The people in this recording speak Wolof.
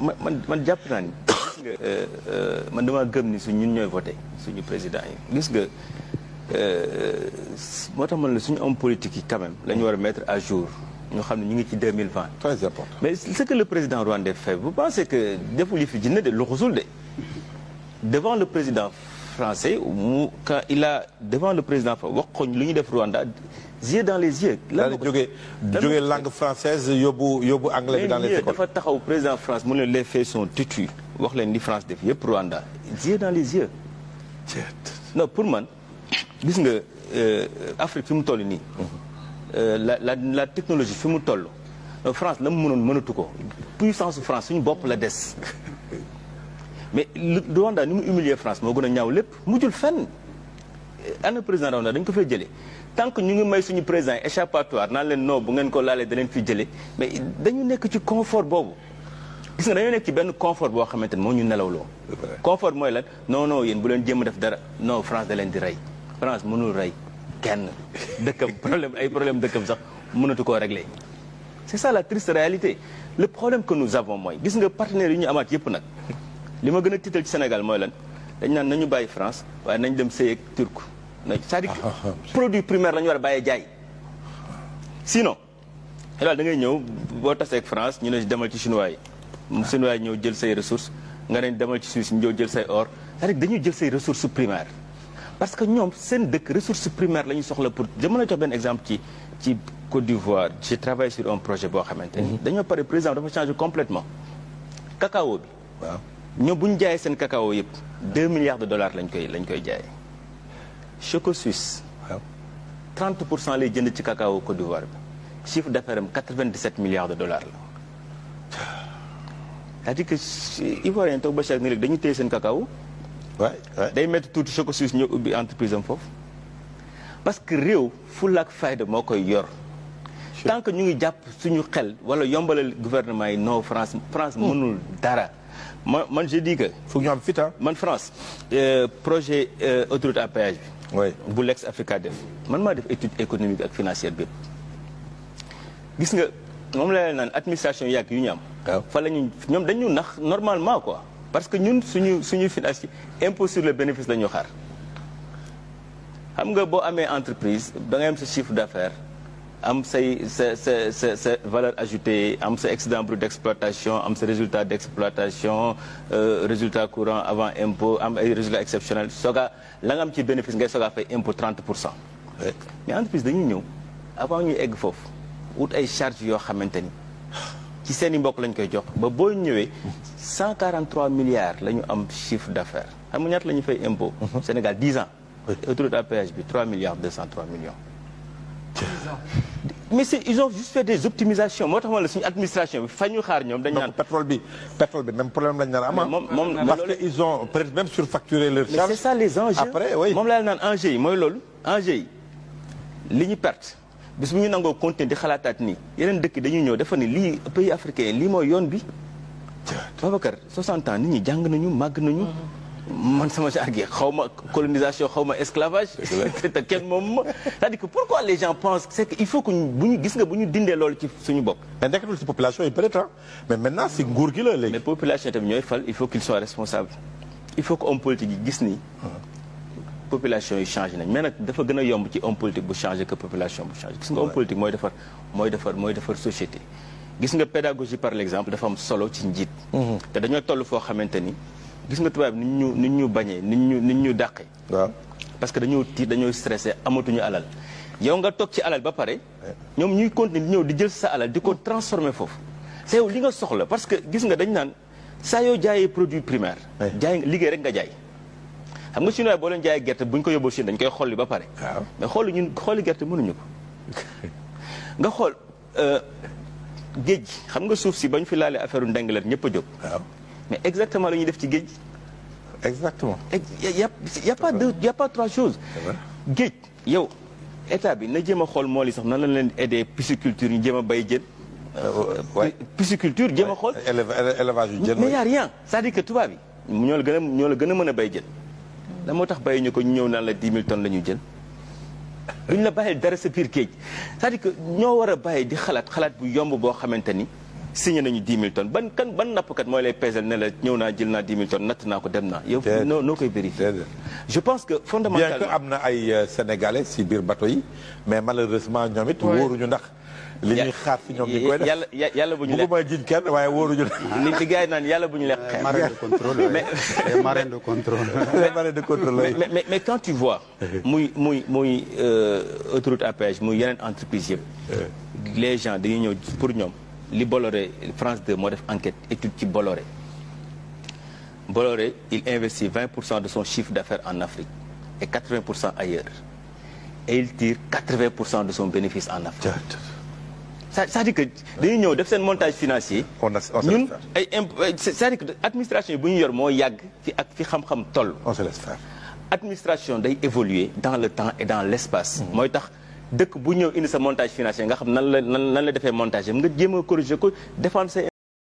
man jàpp naa ni gis nga man dama gëm ni ñun ñooy voté suñu président yi gis nga moo tax man la suñu homme politique yi quand même la ñu war a mettre à jour ñu xam ne ñu ngi ci 2020. Très important. Mais ce que le président rwandais fait vous pensez que deful yi fi jinne de luxusul de devant le président français quand il a devant le président wax ko lu ñu def Rwanda yeux dans les yeux. lan jóge langue française yóbbu anglais bi dans les écoles. dafa taxaw président France mu ne les faits sont têtus wax leen li France def yëpp Rwanda yeux dans les yeux. non pour man gis nga Afrique fi mu toll nii. la technologie fi mu toll France la mu mënoon mënatu ko puissance France suñu bopp la des. mais Rwanda ni mu humilier France moo gën a ñaaw lépp mujjul fenn ana président Rwanda dañ ko fay jëlee tant que ñu ngi may suñu président échappatoire naan leen non bu ngeen ko laalee da leen fi jëlee mais dañu nekk ci confort boobu gis nga dañoo nekk ci benn confort boo xamante ne moo ñu nelawloo. confort mooy lan non yéen bu leen jéem a def dara non France da leen di rey France mënul rey kenn dëkkam problème dëkkam sax mënatu koo régler c'est ça la triste réalité le problème que nous avons mooy gis nga partenaires yi ñu amaat yëpp nag. li ma gën a tiital ci Sénégal mooy lan dañ naan nañu bàyyi France waaye nañ dem sëy ak turc c'est-à-dire produit primaire la ñu war a bàyyee jaay sinon daal da ngay ñëw boo tasee ak France ñu ne demal ci chinois yi chinois yi ñëw jël say ressources nga ne demal ci Suisse ñëw jël say or c'est-à-dire dañuy jël say ressources primaires parce que ñoom seen dëkk ressources primaires la ñu soxla pour dama la jox benn exemple ci Côte d'Ivoire j'ai travaillé sur un projet boo xamante ni dañoo pare président dafa changer complètement cacao bi waaw ñoom bu ñu jaayee seen cacao yëpp 2 milliards de dollars lañ koy jaayee Choco Suisse waaw 30% lay jënd ci cacao Côte d'Ivoire bi chiffre d'affaires am 97 milliards de dollars la c'est-à-dire que Ivoirien toog ba chaque ni léegi dañuy téye seen cacao day métti tuuti Choco Suisse ñëw ubbi entreprise am foofu parce que réew fulla ak fayda moo koy yor tant que ñu ngi jàpp suñu xel wala yombalal gouvernement yi non France mënul dara man je dis que. foog ñu am fit man France projet autoroute à péage bi. oui bu Lex Africa def man maa def étude économique ak financière bépp. gis nga moom la leen naan administration yàgg yu ñu am. waaw fa la ñu ñoom dañu nax normalement quoi parce que ñun suñu financier impôt sur le bénéfice la ñu xaar. xam nga boo amee entreprise da ngay am sa chiffre d'affaires am sa valeur ajoutée am sa excédent brut d'exploitation am sa résultat d'exploitation résultat courant avant impôt am ay résultats exceptionnels sooga la nga am ci bénéfice ngay sooga fay impôt 30%. mais entreprise dañuy ñëw avant ñuy egg foofu wut ay charges yoo xamante ni ci seen i mbokk lañ koy jox ba boo ñëwee 143 milliards la ñu am chiffre d'affaires xam nga ñaata la ñu fay impôt. Sénégal 10 ans. autoroute à péage bi 3 milliards 203 millions. mais ils ont juste fait des optimisations moo tax ma la suñu administration bi fa ñu xaar ñoom dañ naan. donc pétrole bi même problème lañ naan am. moom parce que ils ont peut-être même surfacturé leur charge. mais c'est ça les enjeux après oui moom laa naan enjeux yi mooy loolu enjeux yi li ñu perte bis bu ñu nangoo continuer di xalaataat nii yeneen dëkk dañuy ñëw dafa ni lii pays africain lii mooy yoon bi. Babacar 60 ans nit ñi jàng nañu màgg nañu. man sama genre gi xaw ma colonisation xaw ma esclavage. te kenn moom ma c'est-à-dire que pourquoi les gens pensent c'est que il faut que bu ñu gis nga bu ñu dindee loolu ci suñu bopp. mais nekkatul ci population yi peut-être mais maintenant si nguur gi la léegi. mais population tamit ñooy fal il faut qu'ils soient responsables il faut que homme politique yi gis ni. population yi changé nañ mais nag dafa gën a yomb ci homme politique bu changé que population bu changé. gis nga homme politique mooy defar société. gis nga pédagogie par l'exemple dafa am solo ci njiit. te dañoo toll foo xamante ni. gis nga tubaab nit ñu bañee nit ñu dàqee. waaw parce que dañoo tiit dañoo stressé amatuñu alal yow nga toog ci alal ba pare ñoom ñuy continuer di ñëw di jël sa alal di ko transformer foofu te yow li nga soxla parce que gis nga dañ naan saa yoo jaayee produit primaire jaay liggéey rek nga jaay xam nga chinois boo leen jaayee gerte bu ñu ko yóbboo Chine dañ koy xolli ba pare mais xooli gerte mënuñu ko nga xool géej xam nga suuf si bañ fi laalee affaire u ndengaleer ñëpp a jóg mais exactement la ñuy def ci géej. exactement. y a pas trois choses. géej yow état bi na jéem a xool mool yi sax nan la leen aider pisciculture ñu jéem a bay jën. pisciculture jéem a xool. élevage yu jën. mais y a rien c'est-à-dire que tubaab yi ñoo la gën a mën a bay jën. la moo tax bàyyi ñu ko ñu ñëw naan la 10 000 tonnes la ñuy jël. duñ la bàyyil dara sa biir géej c'est-à-dire que ñoo war a bàyyi di xalaat bu yomb boo xamante ni signé nañu 10 000 tonnes ban nappkat mooy lay pesel ne la ñëw naa jël naa 10 000 tonnes natt naa ko dem naa. yow noo koy vérifier. je pense que fondamentalement bien que am na ay sénégalais si biir bateau yi mais malheureusement ñoom it wóoruñu ndax. li ñuy xaar si ñoom di koy def yàlla bu ñu lekk bëgguma jiñ kenn waaye wóoruñu. li gars yi naan yàlla bu ñu lekk. marins de contrôle marins de contrôle. marins de contrôle mais quand tu vois. muy autoroute à péage muy yeneen entreprise yëpp. les gens dañuy ñëw pour ñoom li Bolloré France 2 moo def enquête étude ci Bolloré. Bolloré il investit 20% de son chiffre d'affaires en Afrique et 80% ailleurs et il tire 80% de son bénéfice en Afrique. c'est-à-dire que dañuy ñëw def seen montage financier. ñun ay c'est-à-dire que administration yi bu ñu yor moo yàgg fi ak fi xam-xam toll. on se laisse faire. administration day évoluer dans le temps et dans l'espace. mooy tax dëkk bu ñëw indi sa montage financier nga xam nan la defee montage nga jéem a corriger ko défendre